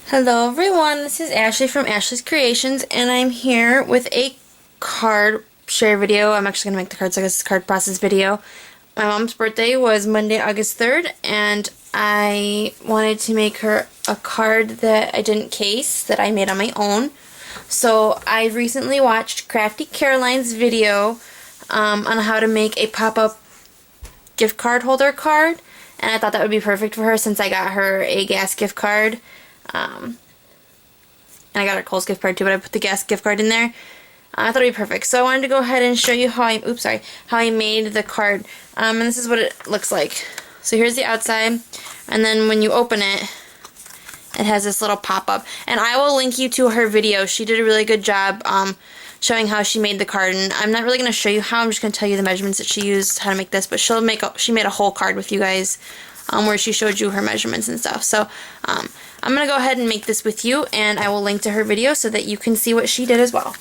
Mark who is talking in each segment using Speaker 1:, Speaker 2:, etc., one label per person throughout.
Speaker 1: Hello everyone, this is Ashley from Ashley's Creations, and I'm here with a card share video. I'm actually going to make the cards like this card process video. My mom's birthday was Monday, August 3rd, and I wanted to make her a card that I didn't case, that I made on my own. So I recently watched Crafty Caroline's video on how to make a pop-up gift card holder card, and I thought that would be perfect for her since I got her a gas gift card. And I got her Kohl's gift card too, but I put the gas gift card in there. I thought it would be perfect. So I wanted to go ahead and show you how I made the card. And this is what it looks like. So here's the outside, and then when you open it, it has this little pop-up. And I will link you to her video. She did a really good job showing how she made the card. And I'm not really going to show you how. I'm just going to tell you the measurements that she used, how to make this. But she made a whole card with you guys where she showed you her measurements and stuff. So I'm going to go ahead and make this with you, and I will link to her video so that you can see what she did as well.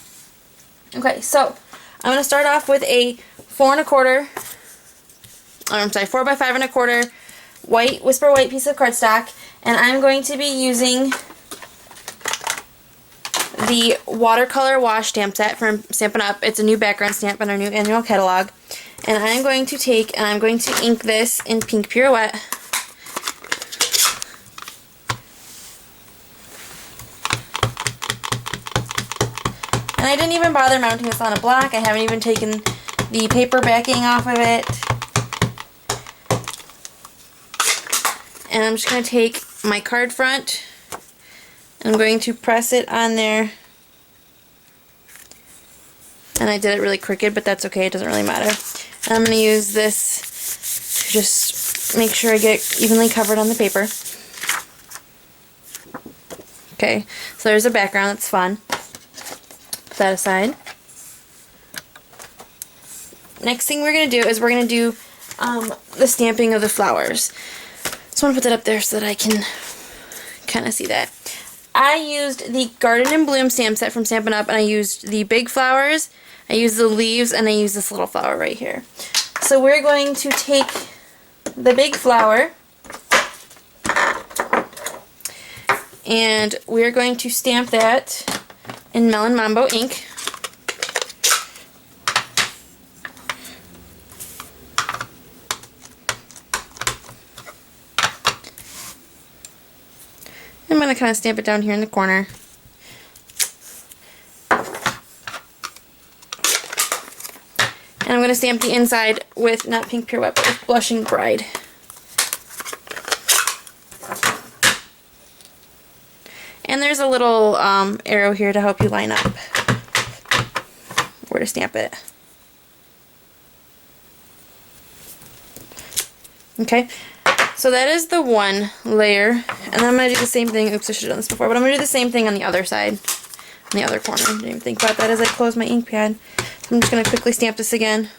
Speaker 1: Okay, so I'm going to start off with a 4 by 5 1/4 white, Whisper White piece of cardstock, and I'm going to be using the watercolor wash stamp set from Stampin' Up. It's a new background stamp in our new annual catalog. And I'm going to ink this in Pink Pirouette. And I didn't even bother mounting this on a block. I haven't even taken the paper backing off of it. And I'm just going to take my card front, and I'm going to press it on there. And I did it really crooked, but that's okay, it doesn't really matter. And I'm going to use this to just make sure I get evenly covered on the paper. Okay, so there's a background, that's fun. Put that aside. Next thing we're going to do is we're going to do the stamping of the flowers. So I'm going to put that up there so that I can kind of see that. I used the Garden and Bloom stamp set from Stampin' Up, and I used the big flowers, I used the leaves, and I used this little flower right here. So we're going to take the big flower, and we're going to stamp that in Melon Mambo ink. I'm going to kind of stamp it down here in the corner. And I'm going to stamp the inside with, not Pink Pirouette, but with Blushing Bride. And there's a little arrow here to help you line up where to stamp it. Okay, so that is the one layer, and then I'm going to do the same thing. Oops, I should have done this before, but I'm going to do the same thing on the other side, on the other corner. I didn't even think about that as I close my ink pad. So I'm just going to quickly stamp this again.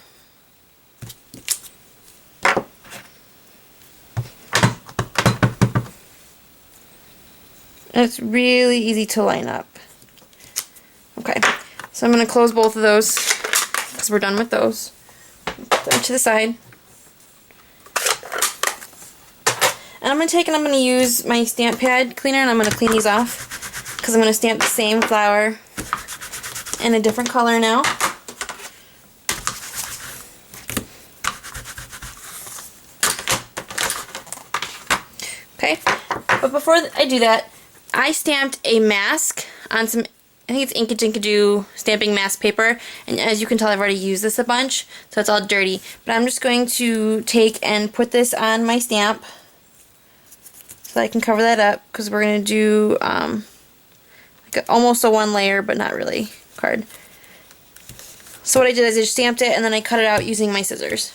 Speaker 1: And it's really easy to line up. Okay, so I'm going to close both of those because we're done with those. Put them to the side. And I'm going to use my stamp pad cleaner, and I'm going to clean these off because I'm going to stamp the same flower in a different color now. Okay, but before I do that, I stamped a mask on some, I think it's Inkajinkadoodle stamping mask paper, and as you can tell I've already used this a bunch, so it's all dirty. But I'm just going to take and put this on my stamp so I can cover that up, because we're going to do like almost a one layer, but not really, card. So what I did is I just stamped it, and then I cut it out using my scissors.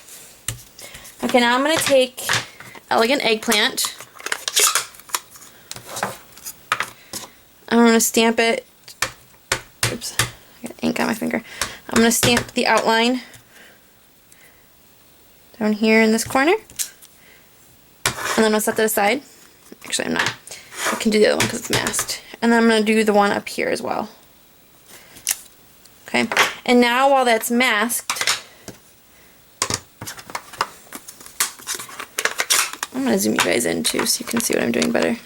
Speaker 1: Okay, now I'm going to take Elegant Eggplant. I'm going to stamp it. Oops, I got ink on my finger. I'm going to stamp the outline down here in this corner. And then I'm going to set that aside. Actually, I'm not. I can do the other one because it's masked. And then I'm going to do the one up here as well. Okay. And now while that's masked, I'm going to zoom you guys in too so you can see what I'm doing better.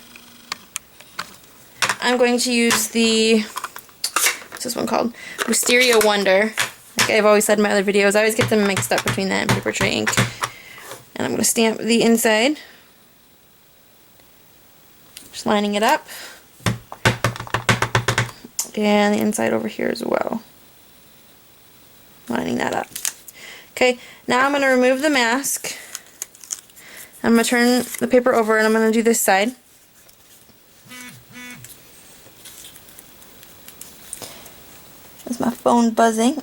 Speaker 1: I'm going to use the, what's this one called? Wisteria Wonder. Like I've always said in my other videos, I always get them mixed up between that and Papertrey ink. And I'm going to stamp the inside. Just lining it up. And the inside over here as well. Lining that up. Okay, now I'm going to remove the mask. I'm going to turn the paper over and I'm going to do this side. There's my phone buzzing.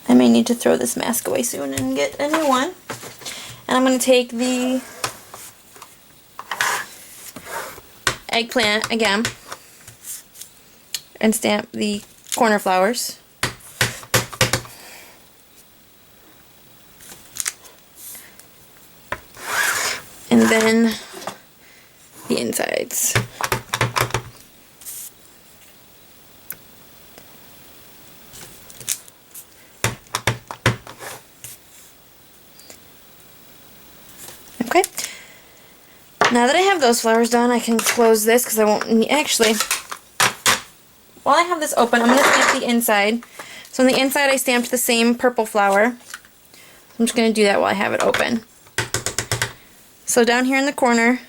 Speaker 1: I may need to throw this mask away soon and get a new one. And I'm going to take the eggplant again and stamp the corner flowers. And then the insides. Okay. Now that I have those flowers done, I can close this because I won't need, actually, while I have this open, I'm going to stamp the inside. So on the inside I stamped the same purple flower. I'm just going to do that while I have it open. So down here in the corner,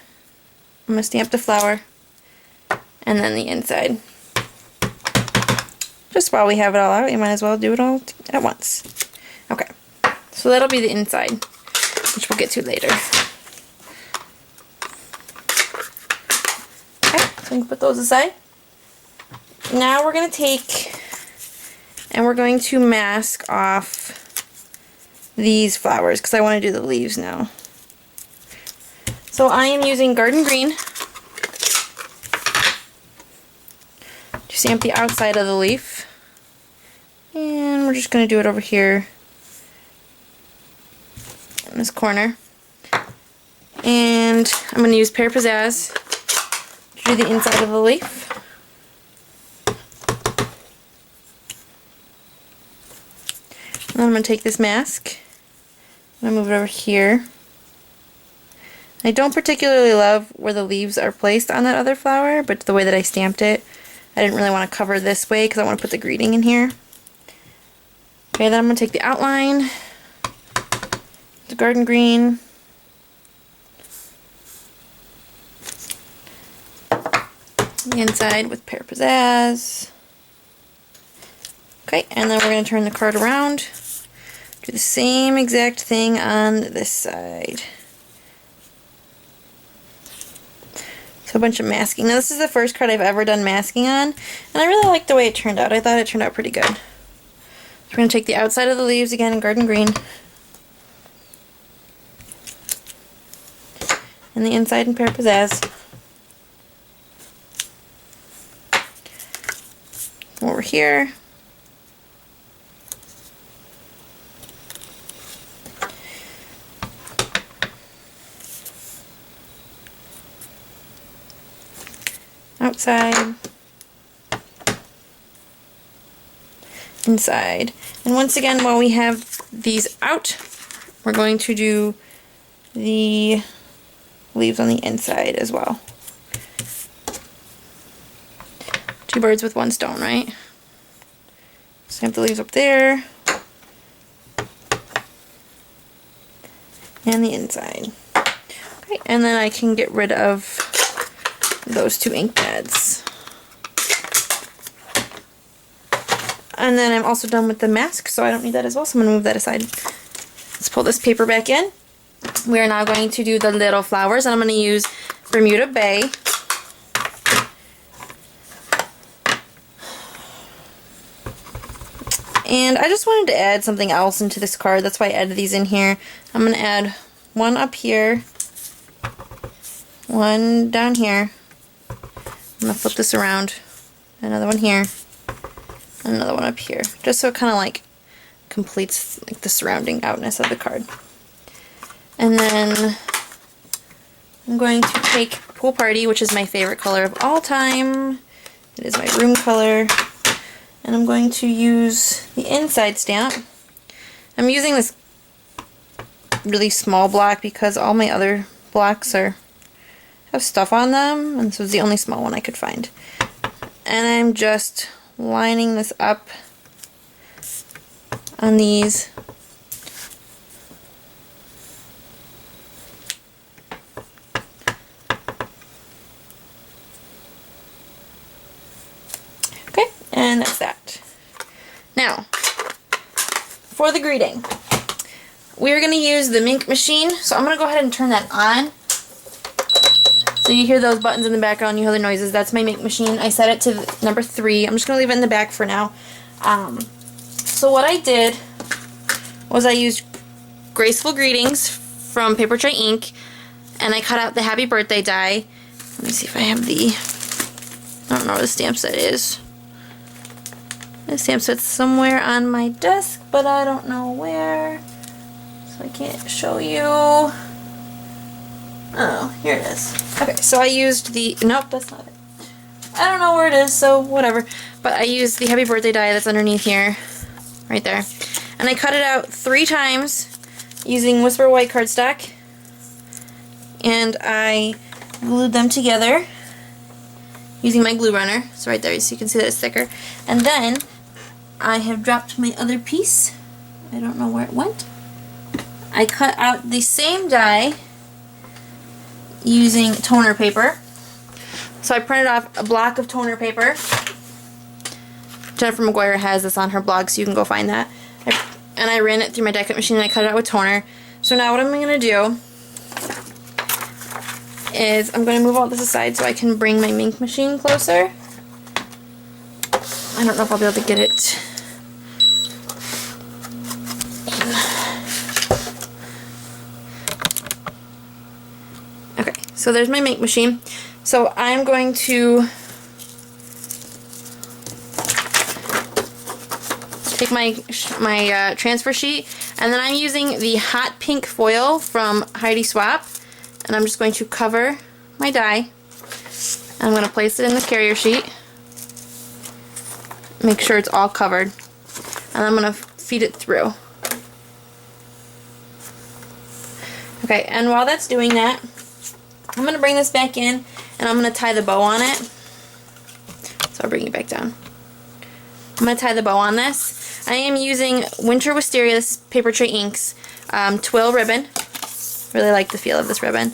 Speaker 1: I'm going to stamp the flower and then the inside. Just while we have it all out, you might as well do it all at once. Okay, so that'll be the inside, which we'll get to later. Okay, so we can put those aside. Now we're going to take and we're going to mask off these flowers because I want to do the leaves now. So I am using Garden Green to stamp the outside of the leaf. And we're just going to do it over here in this corner. And I'm going to use Pear Pizzazz to do the inside of the leaf. And then I'm going to take this mask and I'm going to move it over here. I don't particularly love where the leaves are placed on that other flower, but the way that I stamped it, I didn't really want to cover this way because I want to put the greeting in here. Okay, then I'm going to take the outline, the Garden Green, the inside with Pear Pizzazz. Okay, and then we're going to turn the card around, do the same exact thing on this side. So a bunch of masking. Now this is the first card I've ever done masking on, and I really like the way it turned out. I thought it turned out pretty good. So we're going to take the outside of the leaves again in Garden Green, and the inside in Pear Pizzazz. Over here. Outside, inside, and once again while we have these out, we're going to do the leaves on the inside as well. Two birds with one stone, right? Stamp the leaves up there and the inside. Okay, and then I can get rid of those two ink pads. And then I'm also done with the mask, so I don't need that as well, so I'm going to move that aside. Let's pull this paper back in. We are now going to do the little flowers, and I'm going to use Bermuda Bay. And I just wanted to add something else into this card, that's why I added these in here. I'm going to add one up here, one down here. I'm going to flip this around, another one here, and another one up here, just so it kind of like completes like the surrounding outness of the card. And then I'm going to take Pool Party, which is my favorite color of all time. It is my room color. And I'm going to use the inside stamp. I'm using this really small block because all my other blocks have stuff on them, and this was the only small one I could find. And I'm just lining this up on these. Okay, and that's that. Now, for the greeting, we're going to use the Minc Machine, so I'm going to go ahead and turn that on. So you hear those buttons in the background, you hear the noises. That's my Minc Machine. I set it to number 3. I'm just going to leave it in the back for now. So what I did was I used Graceful Greetings from Papertrey ink, and I cut out the Happy Birthday die. Let me see if I have I don't know where the stamp set is. The stamp set's somewhere on my desk, but I don't know where. So I can't show you. Oh, here it is. Okay, so I used nope, that's not it. I don't know where it is, so whatever. But I used the Happy Birthday die that's underneath here, right there. And I cut it out 3 times using Whisper White cardstock. And I glued them together using my glue runner. So right there, so you can see that it's thicker. And then I have dropped my other piece. I don't know where it went. I cut out the same die using toner paper. So I printed off a block of toner paper. Jennifer McGuire has this on her blog, so you can go find that. And I ran it through my die cut machine and I cut it out with toner. So now what I'm going to do is I'm going to move all this aside so I can bring my Minc Machine closer. I don't know if I'll be able to get it. Okay, so there's my Minc Machine. So I'm going to take my transfer sheet, and then I'm using the hot pink foil from Heidi Swapp, and I'm just going to cover my die. I'm going to place it in the carrier sheet. Make sure it's all covered, and I'm going to feed it through. Okay, and while that's doing that, I'm going to bring this back in and I'm going to tie the bow on it. So I'll bring it back down. I'm going to tie the bow on this. I am using Winter Wisteria, this is Papertrey Inks, twill ribbon. Really like the feel of this ribbon.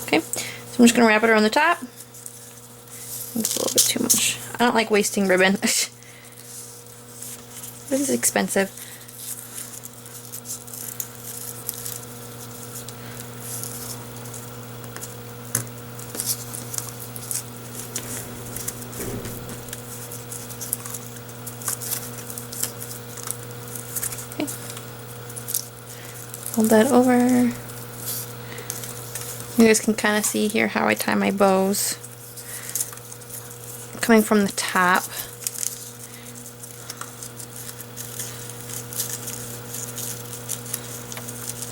Speaker 1: Okay, so I'm just going to wrap it around the top. It's a little bit too much. I don't like wasting ribbon. This is expensive. Okay. Fold that over. You guys can kind of see here how I tie my bows. Coming from the top.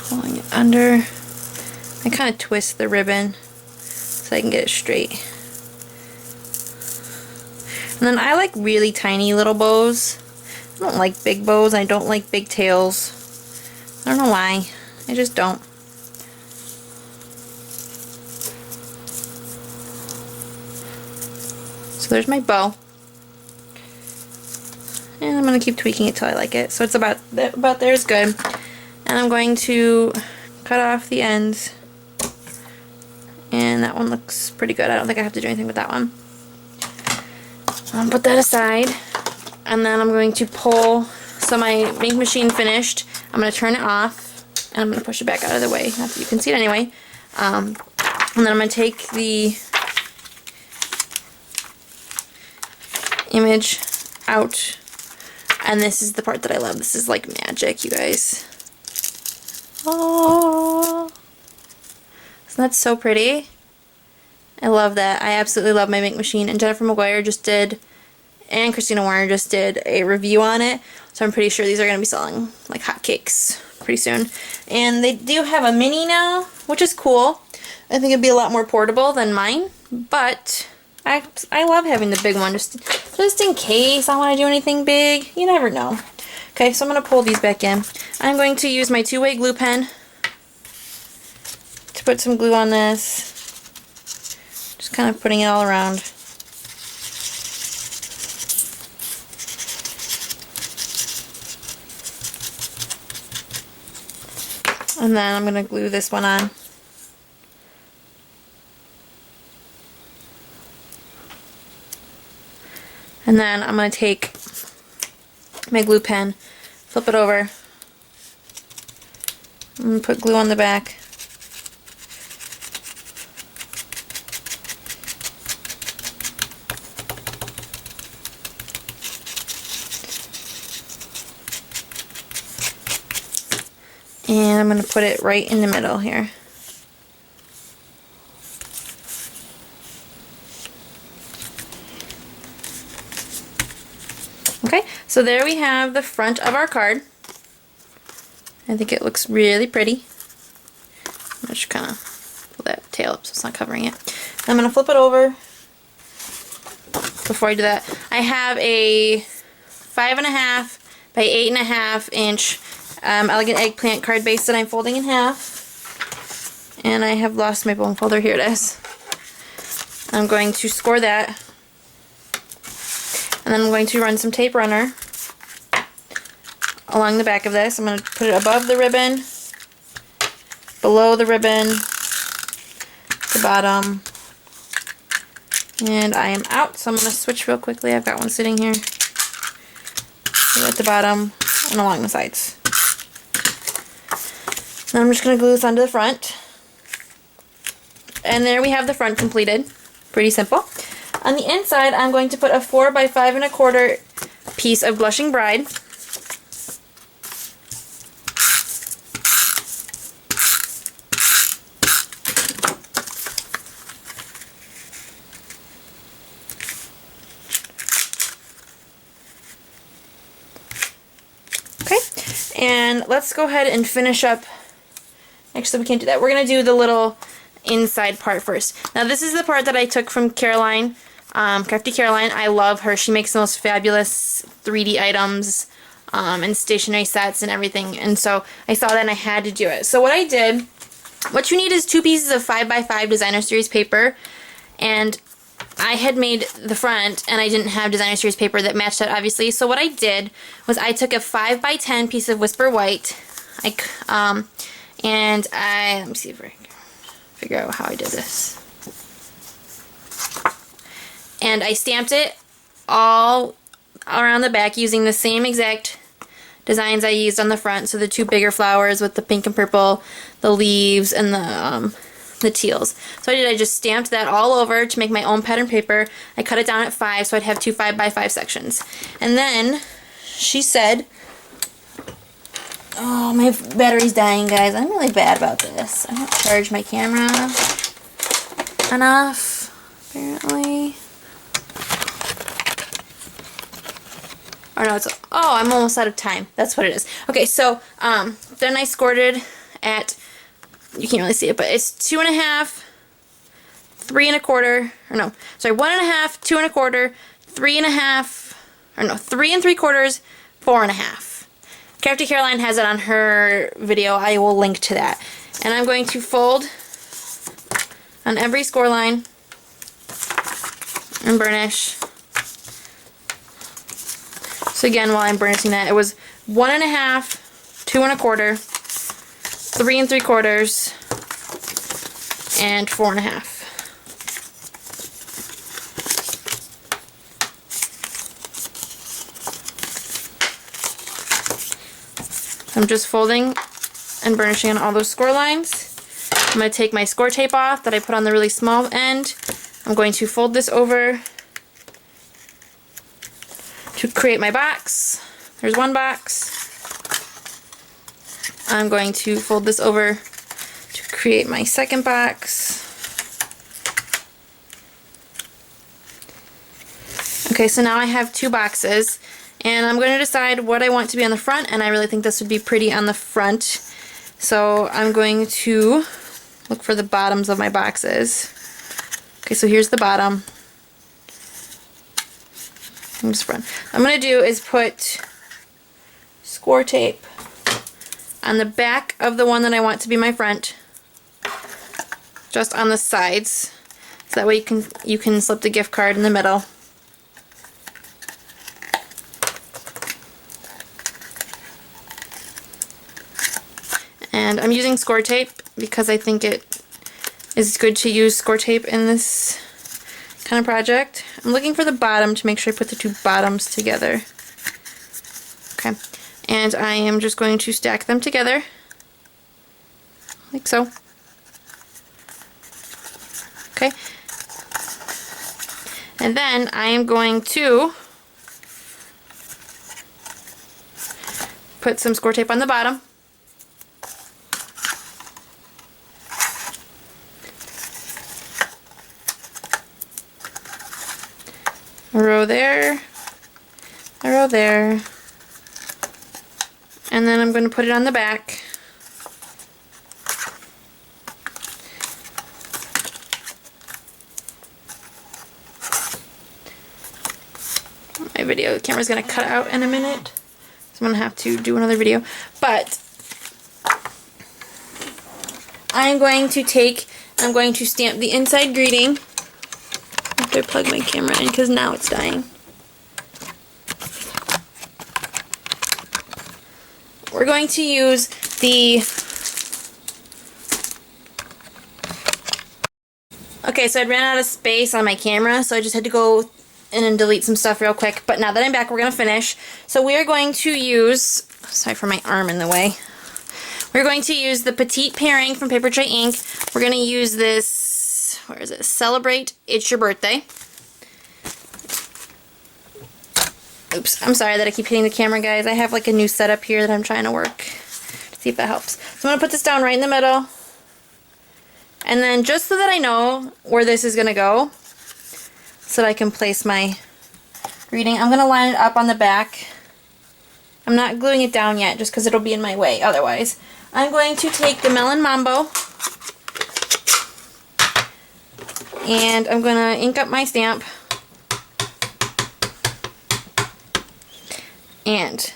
Speaker 1: Pulling it under. I kind of twist the ribbon so I can get it straight. And then I like really tiny little bows. I don't like big bows. I don't like big tails. I don't know why. I just don't. So there's my bow. And I'm going to keep tweaking it till I like it. So it's about there is good. And I'm going to cut off the ends. And that one looks pretty good. I don't think I have to do anything with that one. I'll put that aside. And then I'm going to pull, so my Minc Machine finished. I'm going to turn it off. And I'm going to push it back out of the way. Not that you can see it anyway. And then I'm going to take the image out, and this is the part that I love. This is like magic, you guys. Oh, isn't that so pretty? I love that. I absolutely love my Minc Machine, and Jennifer McGuire just did, and Christina Warner just did a review on it, so I'm pretty sure these are going to be selling like hotcakes pretty soon. And they do have a mini now, which is cool. I think it'd be a lot more portable than mine, but I love having the big one just in case I want to do anything big. You never know. Okay, so I'm going to pull these back in. I'm going to use my two-way glue pen to put some glue on this. Just kind of putting it all around. And then I'm going to glue this one on. And then I'm going to take my glue pen, flip it over, and put glue on the back. And I'm going to put it right in the middle here. Okay, so there we have the front of our card. I think it looks really pretty. I'm just kind of pull that tail up so it's not covering it. I'm going to flip it over. Before I do that, I have a 5.5 by 8.5 inch elegant eggplant card base that I'm folding in half. And I have lost my bone folder. Here it is. I'm going to score that. And then I'm going to run some tape runner along the back of this. I'm going to put it above the ribbon, below the ribbon, the bottom, and I am out. So I'm going to switch real quickly. I've got one sitting here at the bottom and along the sides. Now I'm just going to glue this onto the front. And there we have the front completed. Pretty simple. On the inside, I'm going to put a 4 by 5.25 piece of Blushing Bride. Okay, and let's go ahead and finish up. Actually, we can't do that. We're going to do the little inside part first. Now, this is the part that I took from Caroline. Crafty Caroline. I love her. She makes the most fabulous 3D items and stationery sets and everything. And so I saw that and I had to do it. So what I did, what you need is 2 pieces of 5x5 Designer Series paper. And I had made the front and I didn't have Designer Series paper that matched that, obviously. So what I did was I took a 5x10 piece of Whisper White. And let me see if I can figure out how I did this. And I stamped it all around the back using the same exact designs I used on the front. So the 2 bigger flowers with the pink and purple, the leaves, and the teals. So I just stamped that all over to make my own pattern paper. I cut it down at 5 so I'd have 2 5x5 sections. And then she said, oh, my battery's dying, guys. I'm really bad about this. I don't charge my camera enough, apparently. Or no, it's, oh, I'm almost out of time. That's what it is. Okay, so then I scored it at, you can't really see it, but it's 2.5, 3.25, or no, sorry, 1.5, 2.25, 3.5, or no, 3 3/4, 4.5. Crafty Caroline has it on her video. I will link to that. And I'm going to fold on every score line and burnish. So again, while I'm burnishing that, it was 1.5, 2.25, 3 3/4, and 4.5. I'm just folding and burnishing on all those score lines. I'm going to take my score tape off that I put on the really small end. I'm going to fold this over to create my box. There's one box. I'm going to fold this over to create my second box. Okay, so now I have 2 boxes. And I'm going to decide what I want to be on the front, and I really think this would be pretty on the front. So I'm going to look for the bottoms of my boxes. Okay, so here's the bottom. I'm going to do is put score tape on the back of the one that I want to be my front, just on the sides, so that way you can slip the gift card in the middle. And I'm using score tape because I think it is good to use score tape in this kind of project. I'm looking for the bottom to make sure I put the two bottoms together. Okay, and I am just going to stack them together like so. Okay, and then I am going to put some score tape on the bottom. A row there, a row there, and then I'm going to put it on the back. My video camera's going to cut out in a minute, so I'm going to have to do another video. But I'm going to stamp the inside greeting. I have to plug my camera in because now it's dying. We're going to use the... Okay, so I ran out of space on my camera, so I just had to go in and delete some stuff real quick. But now that I'm back, we're going to finish. So we are going to use... Sorry for my arm in the way. We're going to use the Petite Pairing from Papertrey ink. We're going to use this... Where is it? Celebrate It's Your Birthday. Oops, I'm sorry that I keep hitting the camera, guys. I have like a new setup here that I'm trying to work to see if that helps. So I'm going to put this down right in the middle. And then just so that I know where this is going to go, so that I can place my greeting, I'm going to line it up on the back. I'm not gluing it down yet just because it'll be in my way otherwise. I'm going to take the Melon Mambo and I'm going to ink up my stamp. And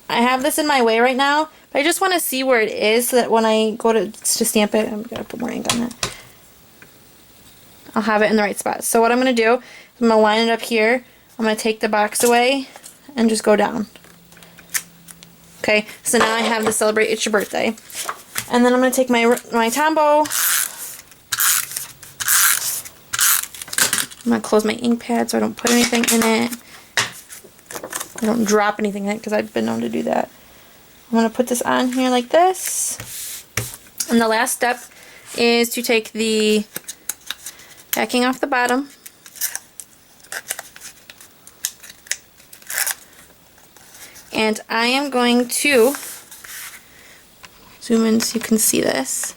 Speaker 1: I have this in my way right now, but I just want to see where it is so that when I go to stamp it, I'm going to put more ink on it. I'll have it in the right spot. So what I'm going to do is I'm going to line it up here. I'm going to take the box away and just go down. Okay, so now I have the Celebrate It's Your Birthday. And then I'm going to take my Tombow. I'm going to close my ink pad so I don't put anything in it. I don't drop anything in it because I've been known to do that. I'm going to put this on here like this. And the last step is to take the backing off the bottom. And I am going to zoom in so you can see this.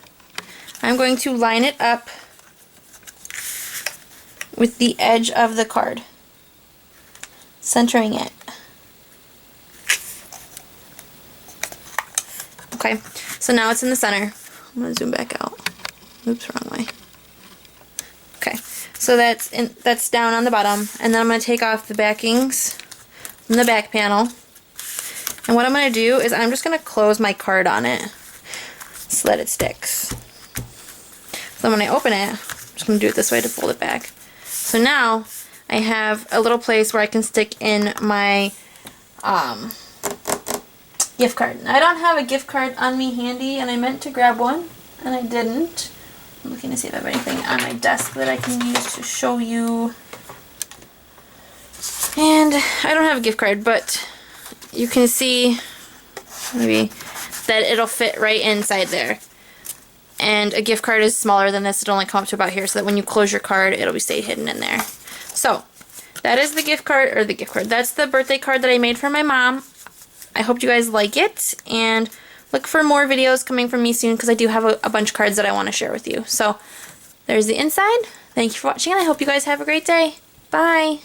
Speaker 1: I'm going to line it up with the edge of the card, centering it. Okay, so now it's in the center. I'm going to zoom back out. Oops, wrong way. Okay, so that's down on the bottom, and then I'm going to take off the backings from the back panel. And what I'm going to do is I'm just going to close my card on it so that it sticks. So when I open it, I'm just going to do it this way to fold it back. So now I have a little place where I can stick in my gift card. Now, I don't have a gift card on me handy, and I meant to grab one, and I didn't. I'm looking to see if I have anything on my desk that I can use to show you. And I don't have a gift card, but you can see maybe that it'll fit right inside there. And a gift card is smaller than this. It'll only come up to about here, so that when you close your card, it'll be stay hidden in there. So that is the gift card, or the gift card. That's the birthday card that I made for my mom. I hope you guys like it, and look for more videos coming from me soon because I do have a bunch of cards that I want to share with you. So there's the inside. Thank you for watching, and I hope you guys have a great day. Bye!